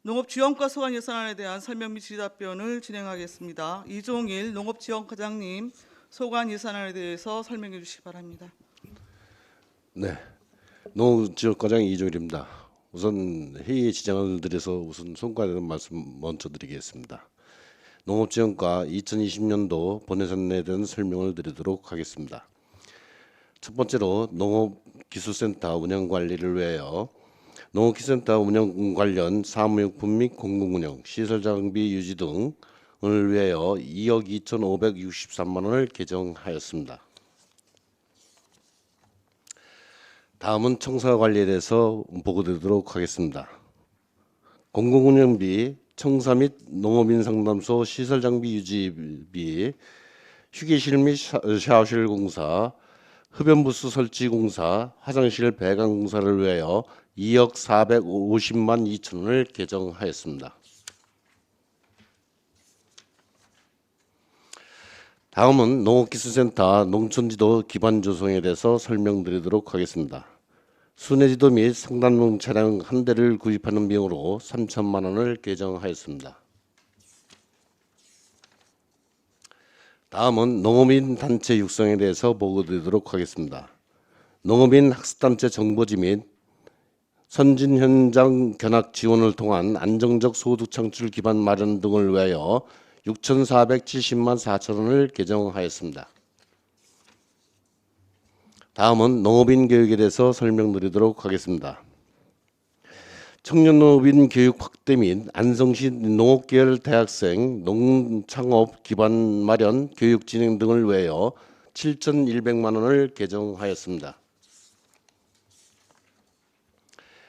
농업지원과 소관 예산안에 대한 설명 및 질의답변을 진행하겠습니다. 이종일 농업지원과장님, 소관 예산안에 대해서 설명해 주시기 바랍니다. 네, 농업지원과장 이종일입니다. 우선 회의에 지장을 드려서 우선 송구하는 말씀 먼저 드리겠습니다. 농업지원과 2020년도 본예산에 대한 설명을 드리도록 하겠습니다. 첫 번째로 농업기술센터 운영관리를 위하여 농업기술센터 운영 관련 사무용품 및 공공운영, 시설장비 유지 등을 위하여 2억 2,563만 원을 개정하였습니다. 다음은 청사 관리에 대해서 보고드리도록 하겠습니다. 공공운영비, 청사 및 농업인 상담소 시설장비 유지비, 휴게실 및 샤워실 공사, 흡연부스 설치 공사, 화장실 배관 공사를 위하여 2억 450만 2천 원을 개정하였습니다. 다음은 농업기술센터 농촌지도 기반 조성에 대해서 설명드리도록 하겠습니다. 순회지도 및 상단용 차량 한 대를 구입하는 비용으로 3천만 원을 개정하였습니다. 다음은 농업인 단체 육성에 대해서 보고드리도록 하겠습니다. 농업인 학습단체 정보지 및 선진 현장 견학 지원을 통한 안정적 소득 창출 기반 마련 등을 위하여 6,470만 4천 원을 개정하였습니다. 다음은 농업인 교육에 대해서 설명드리도록 하겠습니다. 청년 농업인 교육 확대 및 안성시 농업계열 대학생 농창업 기반 마련 교육 진행 등을 위하여 7,100만 원을 개정하였습니다.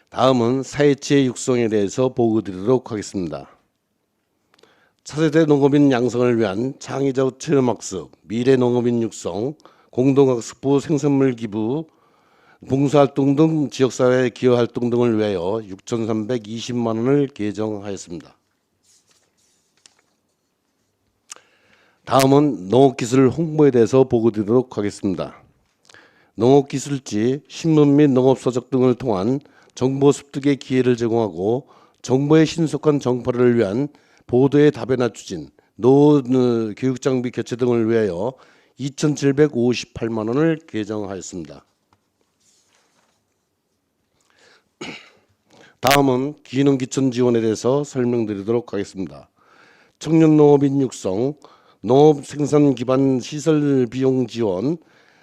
다음은 사회치의 육성에 대해서 보고드리도록 하겠습니다. 차세대 농업인 양성을 위한 창의적 체험학습, 미래농업인 육성, 공동학습부 생산물 기부, 봉사활동 등 지역사회 기여활동 등을 위하여 6,320만 원을 개정하였습니다. 다음은 농업기술 홍보에 대해서 보고드리도록 하겠습니다. 농업기술지, 신문 및 농업서적 등을 통한 정보 습득의 기회를 제공하고 정보의 신속한 정파를 위한 보도의 다변화 추진, 노 교육장비 교체 등을 위하여 2,758만 원을 개정하였습니다. 다음은 기농기촌 지원에 대해서 설명드리도록 하겠습니다. 청년 농업인 육성, 농업 생산 기반 시설 비용 지원,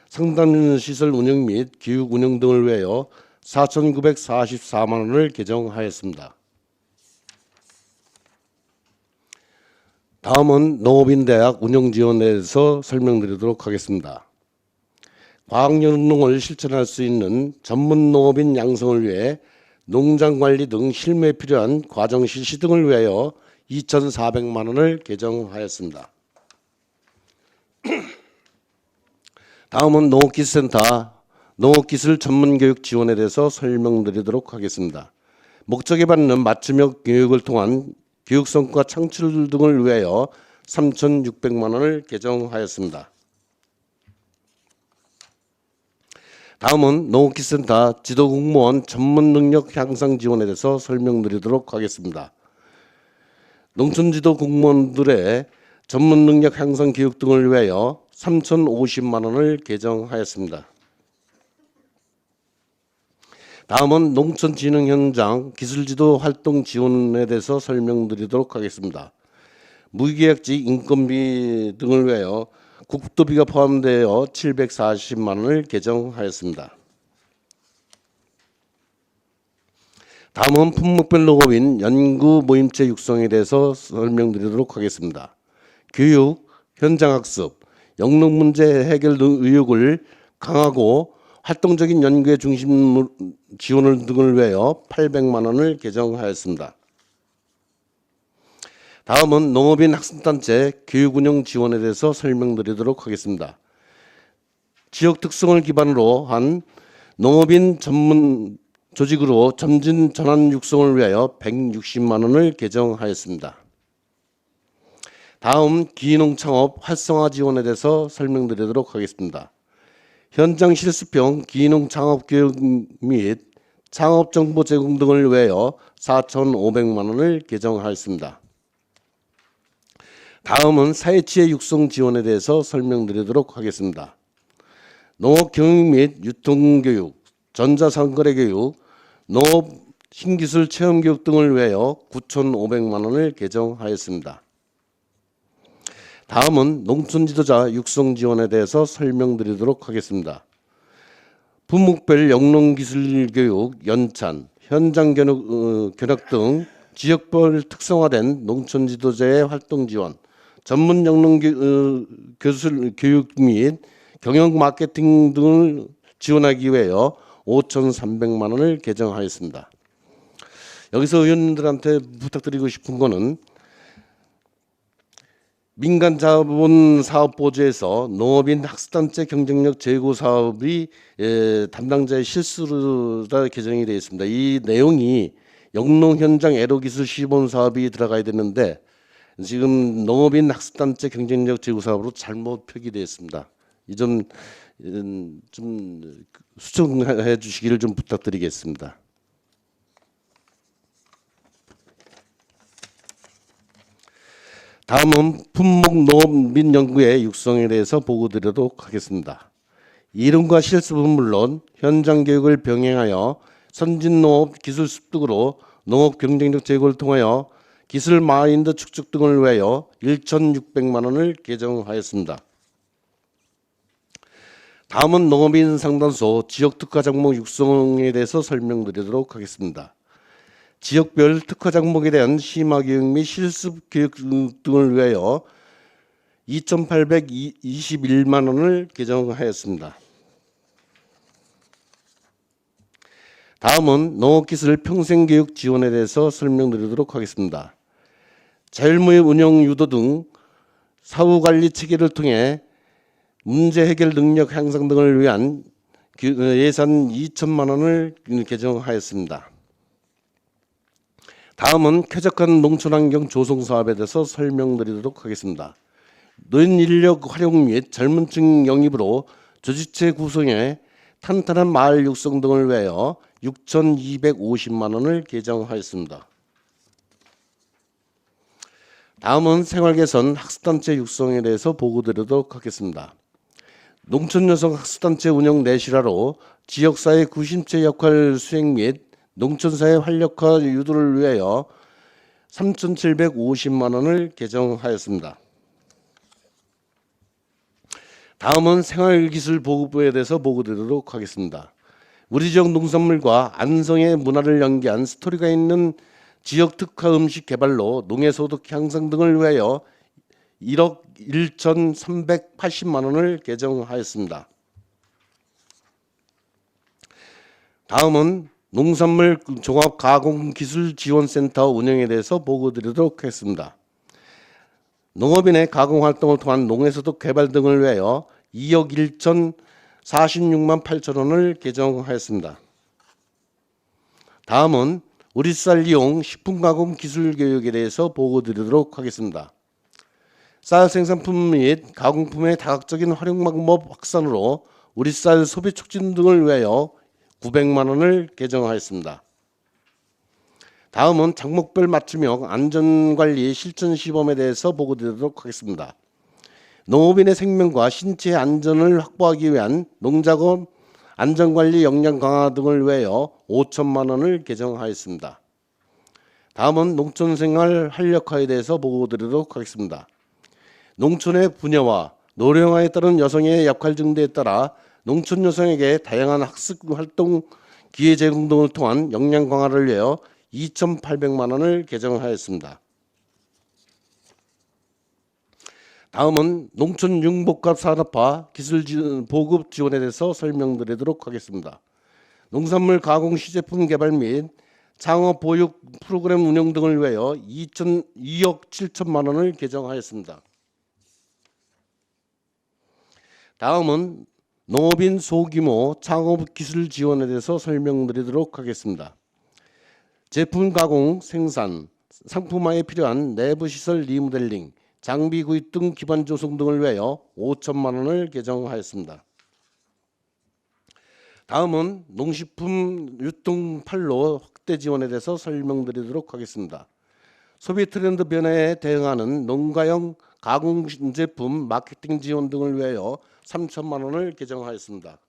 상담 시설 운영 및 교육 운영 등을 위하여 4,944만 원을 개정하였습니다. 다음은 농업인 대학 운영 지원에 대해서 설명드리도록 하겠습니다. 과학연농을 실천할 수 있는 전문 농업인 양성을 위해 농장 관리 등 실무에 필요한 과정 실시 등을 위하여 2,400만 원을 개정하였습니다. 다음은 농업기술센터 농업기술 전문교육 지원에 대해서 설명드리도록 하겠습니다. 목적에 받는 맞춤형 교육을 통한 교육성과 창출 등을 위하여 3,600만 원을 개정하였습니다. 다음은 농업기술센터 지도공무원 전문능력 향상 지원에 대해서 설명드리도록 하겠습니다. 농촌지도 공무원들의 전문능력 향상 교육 등을 위하여 3,050만 원을 개정하였습니다. 다음은 농촌진흥 현장 기술지도 활동 지원에 대해서 설명드리도록 하겠습니다. 무계약직 인건비 등을 위하여 국도비가 포함되어 740만 원을 개정하였습니다. 다음은 품목별 농업인 연구 모임체 육성에 대해서 설명드리도록 하겠습니다. 교육, 현장학습, 영농 문제 해결 의욕을 강하고 활동적인 연구에 중심 지원을 등을 위하여 800만 원을 개정하였습니다. 다음은 농업인 학습단체 교육운영 지원에 대해서 설명드리도록 하겠습니다. 지역 특성을 기반으로 한 농업인 전문 조직으로 점진 전환 육성을 위하여 160만 원을 개정하였습니다. 다음 기농 창업 활성화 지원에 대해서 설명드리도록 하겠습니다. 현장 실습형 기농 창업 교육 및 창업 정보 제공 등을 위하여 4,500만 원을 개정하였습니다. 다음은 사회치의 육성 지원에 대해서 설명드리도록 하겠습니다. 농업 경영 및 유통 교육, 전자상거래 교육, 농업 신기술 체험 교육 등을 위하여 9,500만 원을 개정하였습니다. 다음은 농촌 지도자 육성 지원에 대해서 설명드리도록 하겠습니다. 분목별 영농기술 교육, 연찬, 현장 견학 등 지역별 특성화된 농촌 지도자의 활동 지원, 전문 영농 교술 교육 및 경영 마케팅 등을 지원하기 위하여 5,300만 원을 개정하였습니다. 여기서 의원님들한테 부탁드리고 싶은 거는 민간자본사업보조에서 농업인 학습단체 경쟁력 제고 사업이 담당자의 실수로 개정이 되어 있습니다. 이 내용이 영농 현장 애로기술 시범 사업이 들어가야 되는데 지금 농업인 학습단체 경쟁력 제고 사업으로 잘못 표기되어 있습니다. 이 점 좀 수정해 주시기를 좀 부탁드리겠습니다. 다음은 품목 농업민 연구의 육성에 대해서 보고드리도록 하겠습니다. 이름과 실습은 물론 현장 교육을 병행하여 선진농업 기술 습득으로 농업 경쟁력 제고를 통하여 기술 마인드 축적 등을 위하여 1,600만 원을 개정하였습니다. 다음은 농업인 상담소 지역 특화 작목 육성에 대해서 설명드리도록 하겠습니다. 지역별 특화 작목에 대한 심화 교육 및 실습 교육 등을 위하여 2,821만 원을 개정하였습니다. 다음은 농업기술 평생교육 지원에 대해서 설명드리도록 하겠습니다. 자율무역 운영 유도 등 사후관리 체계를 통해 문제 해결 능력 향상 등을 위한 예산 2천만 원을 개정하였습니다. 다음은 쾌적한 농촌환경 조성 사업에 대해서 설명드리도록 하겠습니다. 노인 인력 활용 및 젊은층 영입으로 조직체 구성에 탄탄한 마을 육성 등을 위하여 6,250만 원을 개정하였습니다. 다음은 생활개선 학습단체 육성에 대해서 보고드리도록 하겠습니다. 농촌여성 학습단체 운영 내실화로 지역사회 구심체 역할 수행 및 농촌사회 활력화 유도를 위하여 3,750만 원을 개정하였습니다. 다음은 생활기술보급부에 대해서 보고드리도록 하겠습니다. 우리 지역 농산물과 안성의 문화를 연계한 스토리가 있는 지역 특화 음식 개발로 농해소득 향상 등을 위하여 1억 1,380만 원을 개정하였습니다. 다음은 농산물 종합가공기술지원센터 운영에 대해서 보고드리도록 하겠습니다. 농업인의 가공활동을 통한 농해소득 개발 등을 위하여 2억 1,046만 8천 원을 개정하였습니다. 다음은 우리쌀 이용 식품가공 기술교육에 대해서 보고드리도록 하겠습니다. 쌀 생산품 및 가공품의 다각적인 활용 방법 확산으로 우리쌀 소비 촉진 등을 위하여 900만 원을 개정하였습니다. 다음은 작목별 맞춤형 안전관리 실천 시범에 대해서 보고드리도록 하겠습니다. 농업인의 생명과 신체 안전을 확보하기 위한 농작업 안전관리 역량 강화 등을 위하여 5천만 원을 개정하였습니다. 다음은 농촌생활 활력화에 대해서 보고드리도록 하겠습니다. 농촌의 분야와 노령화에 따른 여성의 역할 증대에 따라 농촌 여성에게 다양한 학습 활동 기회 제공 등을 통한 역량 강화를 위하여 2,800만 원을 개정하였습니다. 다음은 농촌 융복합 산업화 기술 보급 지원에 대해서 설명드리도록 하겠습니다. 농산물 가공 시제품 개발 및 창업 보육 프로그램 운영 등을 위하여 2억 7천만 원을 개정하였습니다. 다음은 농업인 소규모 창업 기술 지원에 대해서 설명드리도록 하겠습니다. 제품 가공, 생산, 상품화에 필요한 내부 시설 리모델링, 장비 구입 등 기반 조성 등을 위하여 5천만 원을 개정하였습니다. 다음은 농식품 유통 판로 확대 지원에 대해서 설명드리도록 하겠습니다. 소비 트렌드 변화에 대응하는 농가형 가공제품 마케팅 지원 등을 위하여 3천만 원을 개정하였습니다.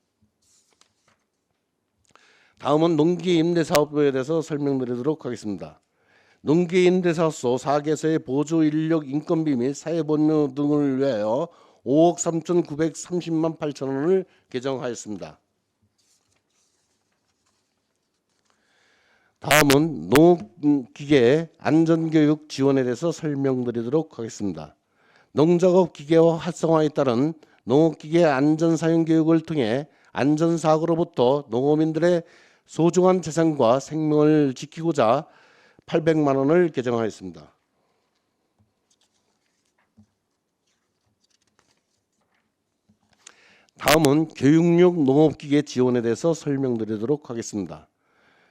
다음은 농기임대사업부에 대해서 설명드리도록 하겠습니다. 농기임대사업소 4개소의 보조 인력 인건비 및 사회보험 등을 위하여 5억 3,930만 8천 원을 개정하였습니다. 다음은 농업기계 안전교육 지원에 대해서 설명드리도록 하겠습니다. 농작업 기계화 활성화에 따른 농업기계 안전사용 교육을 통해 안전사고로부터 농업인들의 소중한 재산과 생명을 지키고자 800만 원을 개정하였습니다. 다음은 교육용 농업기계 지원에 대해서 설명드리도록 하겠습니다.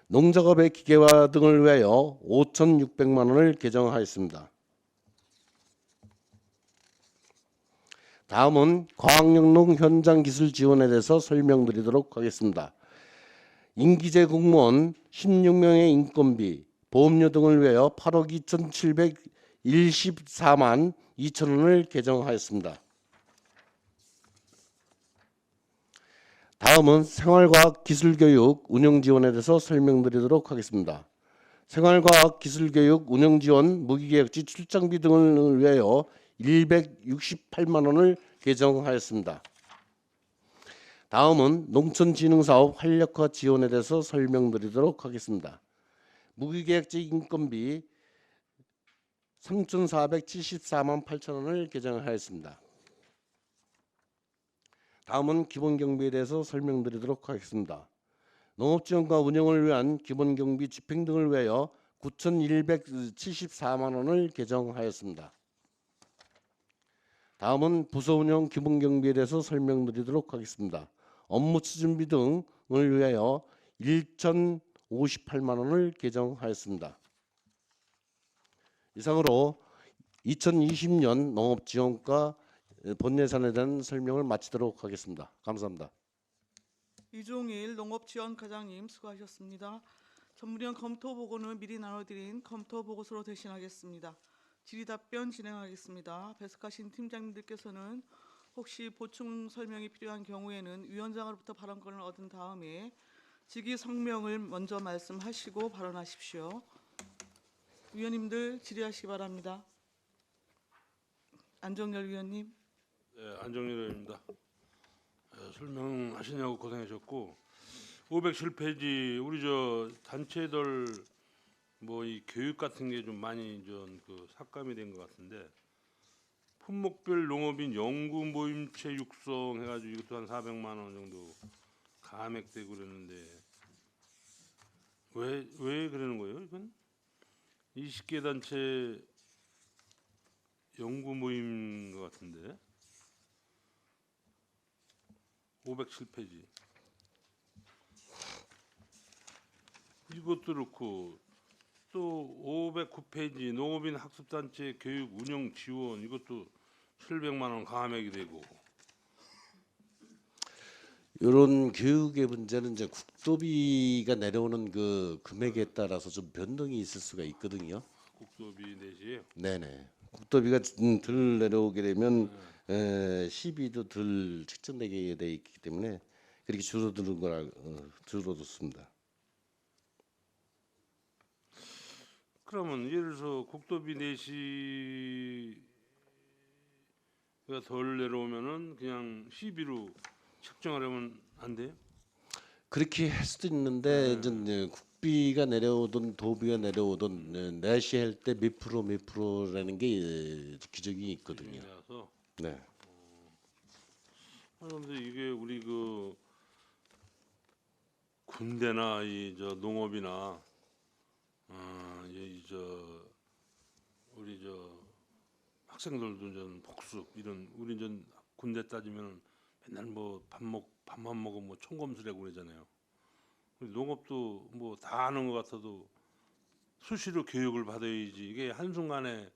농작업의 기계화 등을 위하여 5,600만 원을 개정하였습니다. 다음은 과학영농 현장 기술 지원에 대해서 설명드리도록 하겠습니다. 임기제 공무원 16명의 인건비, 보험료 등을 위하여 8억 2,714만 2천 원을 개정하였습니다. 다음은 생활과학기술교육 운영지원에 대해서 설명드리도록 하겠습니다. 생활과학기술교육 운영지원 무기계획지 출장비 등을 위하여 168만 원을 개정하였습니다. 다음은 농촌진흥사업 활력화 지원에 대해서 설명드리도록 하겠습니다. 무기계획지 인건비 3,474만 8천 원을 개정하였습니다. 다음은 기본경비에 대해서 설명드리도록 하겠습니다. 농업지원과 운영을 위한 기본경비 집행 등을 위하여 9,174만 원을 개정하였습니다. 다음은 부서운영 기본경비에 대해서 설명드리도록 하겠습니다. 업무 추진비 등을 위하여 1,058만 원을 개정하였습니다. 이상으로 2020년 농업지원과 본예산에 대한 설명을 마치도록 하겠습니다. 감사합니다. 이종일 농업지원과장님 수고하셨습니다. 전문위원 검토 보고는 미리 나눠드린 검토 보고서로 대신하겠습니다. 질의답변 진행하겠습니다. 배석하신 팀장님들께서는 혹시 보충 설명이 필요한 경우에는 위원장으로부터 발언권을 얻은 다음에 직위 성명을 먼저 말씀하시고 발언하십시오. 위원님들 질의하시기 바랍니다. 안정열 위원님. 네, 안정일 의원입니다. 설명하시냐고 고생하셨고 507페이지 우리 저 단체들 뭐 이 교육 같은 게 좀 많이 좀 그 삭감이 된 것 같은데 품목별 농업인 연구 모임체 육성 해가지고 이것도 한 400만 원 정도 감액되고 그랬는데 왜 그러는 거예요? 이건 20개 단체 연구 모임 것 같은데 507페이지 이것도 그렇고 또 509페이지 농업인 학습단체 교육 운영 지원 이것도 700만 원 감액이 되고 이런 교육의 문제는 이제 국도비가 내려오는 그 금액에 따라서 좀 변동이 있을 수가 있거든요. 국도비 내지에 네네. 국도비가 덜 내려오게 되면 시비도 덜 책정되게 돼 있기 때문에 그렇게 줄어드는 거라 줄어들었습니다. 그러면 예를 들어서 국도비 내시가 덜 내려오면은 그냥 시비로 책정하려면 안 돼요? 그렇게 할 수도 있는데 이제 국비가 내려오든 도비가 내려오든 내시할 때 몇 프로라는 게 규정이 있거든요. 그래서 네. 그런데 이게 우리 그 군대나 이 저 농업이나 이저 우리 저 학생들도 전 복습 이런 우리 전 군대 따지면 맨날 뭐 밥만 먹으면 뭐 총검술하고 그러잖아요. 우리 농업도 뭐 다 아는 것 같아도 수시로 교육을 받아야지 이게 한순간에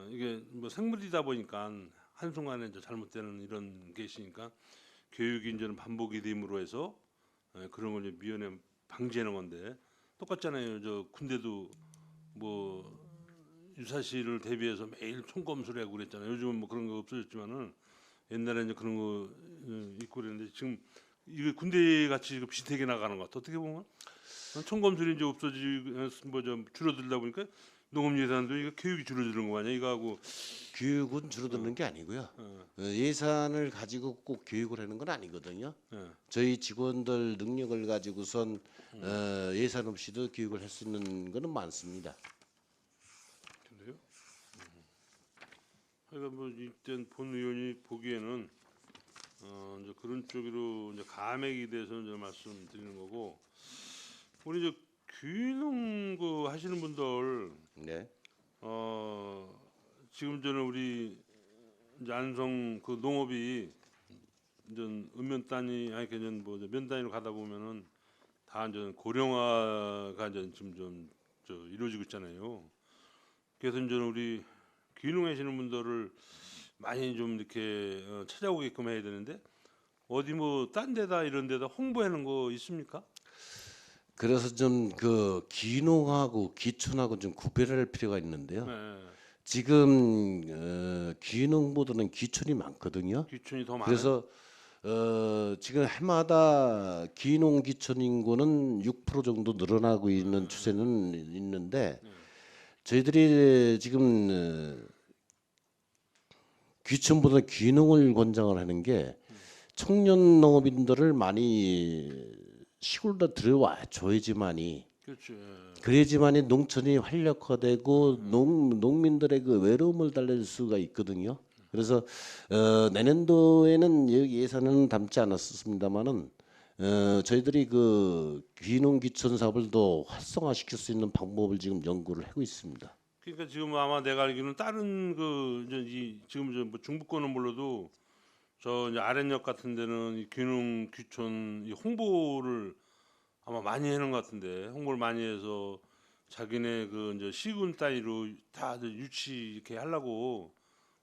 이게 뭐 생물이다 보니까 한순간에 이제 잘못되는 이런 게 있으니까 교육이 이제는 반복이 됨으로 해서 그런 걸 이제 미연에 방지하는 건데 똑같잖아요. 저 군대도 뭐 유사시를 대비해서 매일 총검수를 하고 그랬잖아요. 요즘은 뭐 그런 거 없어졌지만은 옛날에 이제 그런 거 있고 그랬는데 지금 이거 군대 같이 비슷하게 나가는 것 같아. 어떻게 보면 총검술이 이제 뭐좀 줄어들다 보니까 농업 예산도 이거 교육이 줄어드는 거 아니야? 이거하고 교육은 줄어드는 게 아니고요. 예산을 가지고 꼭 교육을 하는 건 아니거든요. 저희 직원들 능력을 가지고선 예산 없이도 교육을 할 수 있는 거는 많습니다. 근데요. 하여간 뭐 일단 본 의원이 보기에는 이제 그런 쪽으로 이제 감액에 대해서는 저 말씀드리는 거고 우리 저 귀농 그 하시는 분들 네. 지금 저는 우리 이제 안성 그 농업이 이제 읍면 단위 아니 그냥 뭐 면 단위로 가다 보면은 다 이제 고령화가 이제 지금 좀 이루어지고 있잖아요. 그래서 이제 우리 귀농하시는 분들을 많이 좀 이렇게 찾아오게끔 해야 되는데 어디 뭐 딴 데다 이런 데다 홍보하는 거 있습니까? 그래서 좀 그 귀농하고 귀촌하고 좀 구별을 할 필요가 있는데요. 네. 지금 귀농보다는 귀촌이 많거든요. 귀촌이 더 많아요. 그래서 지금 해마다 귀농 귀촌 인구는 6% 정도 늘어나고 있는 추세는 있는데 저희들이 지금 귀촌보다 귀농을 권장을 하는 게 청년 농업인들을 많이 시골로 들어와 줘야지만이 그렇죠. 그래야지만이 농촌이 활력화되고 농민들의 그 외로움을 달랠 수가 있거든요. 그래서 내년도에는 여기 예산은 담지 않았습니다만은 저희들이 그 귀농 귀촌 사업을 더 활성화시킬 수 있는 방법을 지금 연구를 하고 있습니다. 그러니까 지금 아마 내가 알기로는 다른 그 이제 지금 뭐 중부권은 몰라도 저 이제 아랫역 같은 데는 이 귀농 귀촌 이 홍보를 아마 많이 하는 것 같은데 홍보를 많이 해서 자기네 그 이제 시군 단위로 다 이제 유치 이렇게 하려고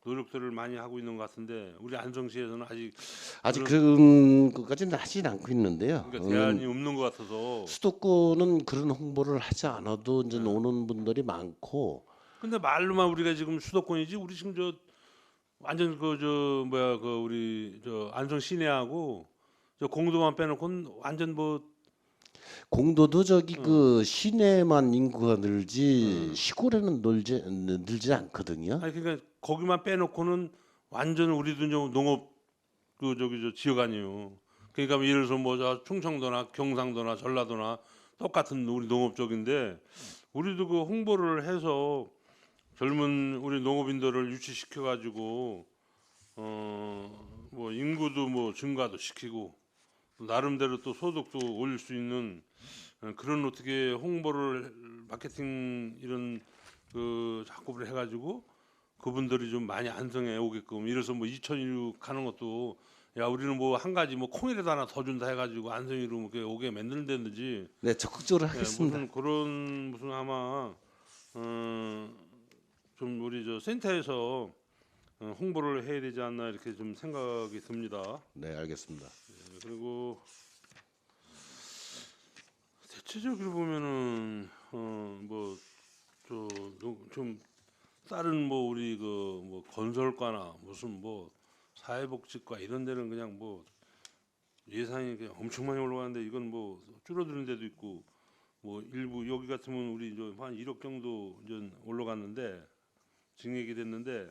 노력들을 많이 하고 있는 것 같은데 우리 안성시에서는 아직 그런 것까지는 하진 않고 있는데요. 그러니까 대안이 없는 것 같아서. 수도권은 그런 홍보를 하지 않아도 이제 오는 분들이 많고. 근데 말로만 우리가 지금 수도권이지 우리 지금 저 완전 그 저 뭐야 그 우리 저 안성 시내하고 저 공도만 빼놓고는 완전 뭐 공도도 저기 그 시내만 인구가 늘지 시골에는 늘지 않거든요. 아니 그러니까 거기만 빼놓고는 완전 우리도 이제 농업 그 저기 저 지역 아니에요. 그러니까 뭐 예를 들어서 뭐 저 충청도나 경상도나 전라도나 똑같은 우리 농업 쪽인데 우리도 그 홍보를 해서 젊은 우리 농업인들을 유치시켜 가지고 뭐 인구도 뭐 증가도 시키고 나름대로 또 소득도 올릴 수 있는 그런 어떻게 홍보를 마케팅 이런 그 작업을 해가지고 그분들이 좀 많이 안성에 오게끔 이래서 뭐 2016 하는 것도 야 우리는 뭐 한 가지 뭐 콩이라도 하나 더 준다 해가지고 안성으로 뭐 오게 만들든지 네, 적극적으로 예, 하겠습니다. 무슨 그런 무슨 아마 좀 우리 저 센터에서 홍보를 해야 되지 않나 이렇게 좀 생각이 듭니다. 네, 알겠습니다. 예, 그리고 대체적으로 보면은 뭐 좀 다른 뭐 우리 그 뭐 건설과나 무슨 뭐 사회복지과 이런 데는 그냥 뭐 예산이 그냥 엄청 많이 올라가는데 이건 뭐 줄어드는 데도 있고 뭐 일부 여기 같으면 우리 한 1억 정도 이제 올라갔는데 증액이 됐는데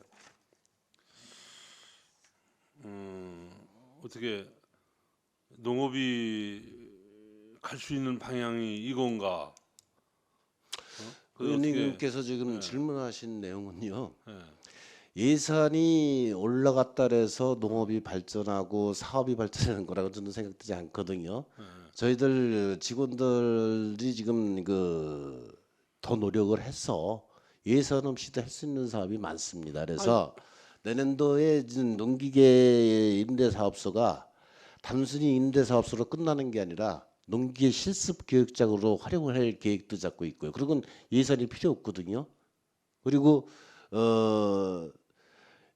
어떻게 농업이 갈 수 있는 방향이 이건가? 의원님께서 지금 질문하신 내용은요. 예. 예산이 올라갔다 해서 농업이 발전하고 사업이 발전하는 거라고 저는 생각되지 않거든요. 저희들 직원들이 지금 그 더 노력을 해서 예산 없이도 할 수 있는 사업이 많습니다. 그래서 내년도에 농기계 임대사업소가 단순히 임대사업소로 끝나는 게 아니라 농기계 실습 교육장으로 활용을 할 계획도 잡고 있고요. 그리고 예산이 필요 없거든요. 그리고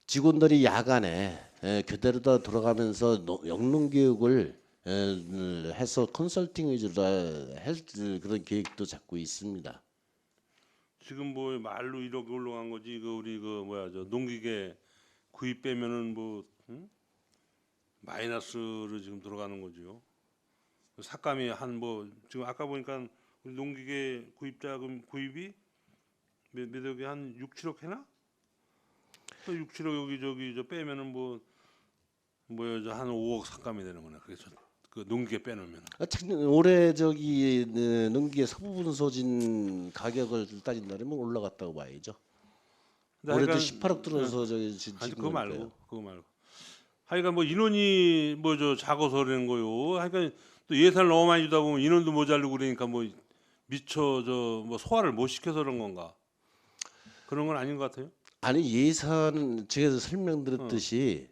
직원들이 야간에 그대로 다 돌아가면서 영농 교육을 해서 컨설팅 위주로 할 그런 계획도 잡고 있습니다. 지금 뭐 말로 1억 올라간 거지. 그 우리 그 뭐야 저 농기계 구입 빼면은 뭐 마이너스로 지금 들어가는 거죠. 삭감이 한 뭐 지금 아까 보니까 우리 농기계 구입 자금 구입이 몇억이 한 6, 7억 해나? 또 6, 7억 여기 저기 저 빼면은 뭐 뭐야 저 한 5억 삭감이 되는 거네. 그래서 그 농기계 빼놓으면. 올해 저기 농기계 서부분 소진 가격을 따진다면 올라갔다고 봐야죠. 올해도 18억 들어서 저기 아니 지금 그거 말고 하여간 뭐 인원이 뭐 저 작아서 그러는 거요. 하여간 또 예산을 너무 많이 주다 보면 인원도 모자르고 그러니까 뭐 미처 저 뭐 소화를 못 시켜서 그런 건가? 그런 건 아닌 것 같아요. 아니 예산 제가 설명드렸듯이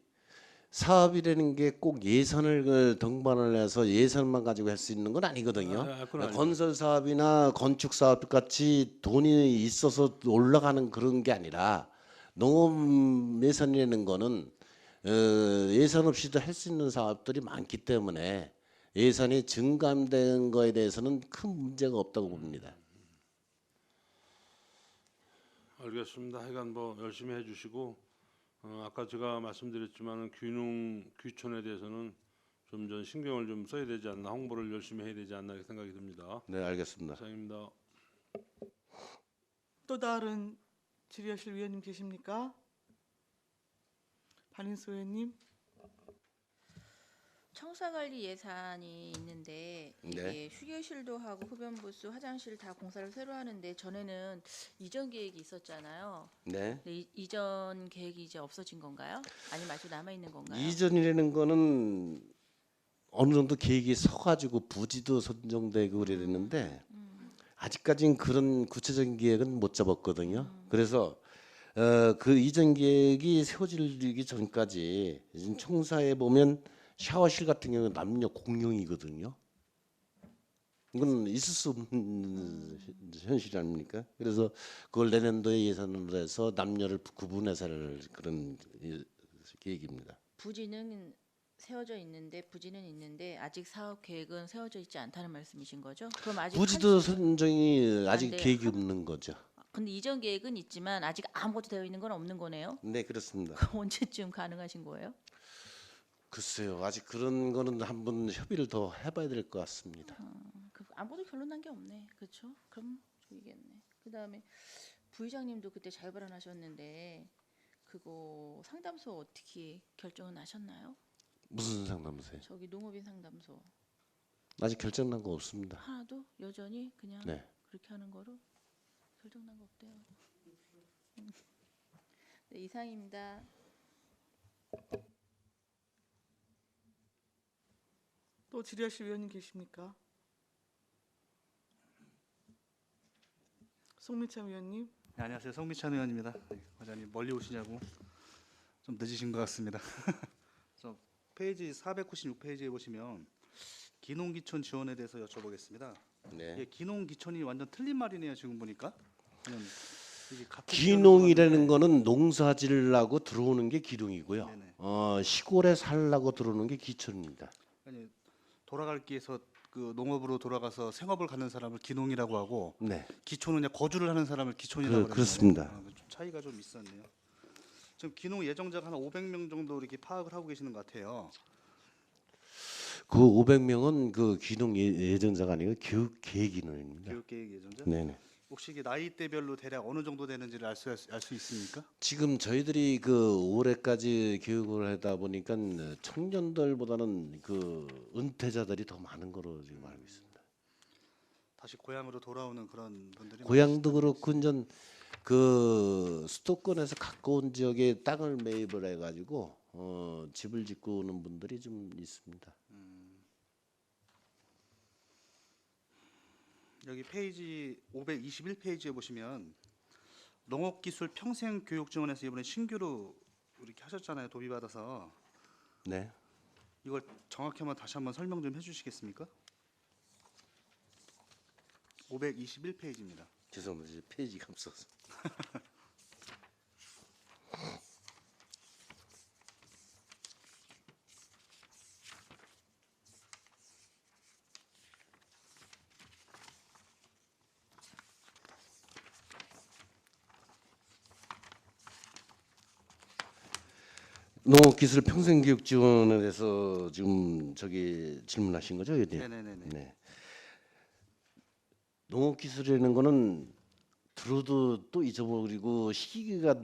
사업이라는 게 꼭 예산을 등반을 해서 예산만 가지고 할 수 있는 건 아니거든요. 그건 아니죠. 건설 사업이나 건축 사업 같이 돈이 있어서 올라가는 그런 게 아니라 농업 예산이라는 거는 예산 없이도 할 수 있는 사업들이 많기 때문에 예산이 증감된 거에 대해서는 큰 문제가 없다고 봅니다. 알겠습니다. 하여간 뭐 열심히 해주시고 아까 제가 말씀드렸지만은 귀촌에 대해서는 좀 전 신경을 좀 써야 되지 않나, 홍보를 열심히 해야 되지 않나 이렇게 생각이 듭니다. 네, 알겠습니다. 이상입니다. 또 다른 질의하실 위원님 계십니까? 반인수 의원님. 청사관리 예산이 있는데 이게 네. 휴게실도 하고 흡연부스, 화장실 다 공사를 새로 하는데 전에는 이전 계획이 있었잖아요. 네. 근데 이전 계획이 이제 없어진 건가요? 아니면 아직 남아 있는 건가요? 이전이라는 거는 어느 정도 계획이 서가지고 부지도 선정되고 그랬는데 아직까지는 그런 구체적인 계획은 못 잡았거든요. 그래서 그 이전 계획이 세워지기 전까지 지금 총사에 보면 샤워실 같은 경우는 남녀 공용이거든요. 이건 있을 수 없는 현실 아닙니까? 그래서 그걸 내년도에 예산으로 해서 남녀를 구분해서 할 그런 계획입니다. 부지는 세워져 있는데 아직 사업 계획은 세워져 있지 않다는 말씀이신 거죠? 그럼 아직 부지도 선정이 아직 돼. 계획이 없는 거죠. 근데 이전 계획은 있지만 아직 아무것도 되어 있는 건 없는 거네요. 네, 그렇습니다. 그럼 언제쯤 가능하신 거예요? 글쎄요, 아직 그런 거는 한번 협의를 더 해봐야 될 것 같습니다. 아무도 결론 난 게 없네. 그렇죠? 그럼 저기겠네. 그다음에 부의장님도 그때 자유발언하셨는데 그거 상담소 어떻게 결정은 나셨나요? 무슨 상담소요? 저기 농업인 상담소 아직 결정난 거 없습니다. 하나도 여전히 그냥 네. 그렇게 하는 거로 결정난 거 없대요. 네, 이상입니다. 또 질의하실 위원님 계십니까? 송민찬 위원님. 네, 안녕하세요. 송미찬 의원입니다. 네, 과장님 멀리 오시냐고 좀 늦으신 것 같습니다. 저 페이지 496페이지에 보시면 기농기촌 지원에 대해서 여쭤보겠습니다. 네. 이게 기농기촌이 완전 틀린 말이네요. 지금 보니까. 그냥 이게 같은 기농이라는 지원을 거는 농사 지으려고 들어오는 게 기농이고요. 네네. 시골에 살려고 들어오는 게 기촌입니다. 아니, 돌아갈 기에서 그 농업으로 돌아가서 생업을 갖는 사람을 기농이라고 하고 네. 기촌은 그냥 거주를 하는 사람을 기촌이라고 그러는 그렇습니다. 거예요. 좀 차이가 좀 있었네요. 지금 기농 예정자가 한 500명 정도 이렇게 파악을 하고 계시는 것 같아요. 그 500명은 그 기농 예정자가 아니고 교육 계획 인원입니다. 교육계획 예정자. 네네. 혹시 이게 나이대별로 대략 어느 정도 되는지를 알 수 있습니까? 지금 저희들이 그 올해까지 교육을 하다 보니까 청년들보다는 그 은퇴자들이 더 많은 거로 지금 알고 있습니다. 다시 고향으로 돌아오는 그런 분들이 고향도 그렇고 이제 그 수도권에서 가까운 지역에 땅을 매입을 해가지고 집을 짓고 오는 분들이 좀 있습니다. 여기 페이지 521페이지에 보시면 농업기술 평생교육지원에서 이번에 신규로 이렇게 하셨잖아요. 도비받아서 네. 이걸 정확히 한번 다시 한번 설명 좀 해주시겠습니까? 521페이지입니다. 죄송합니다. 페이지 감싸서. 농업기술 평생교육 지원에 대해서 지금 저기 질문하신 거죠, 의원님? 네네네네. 네. 농업기술이라는 거는 들어도 또 잊어버리고 시기가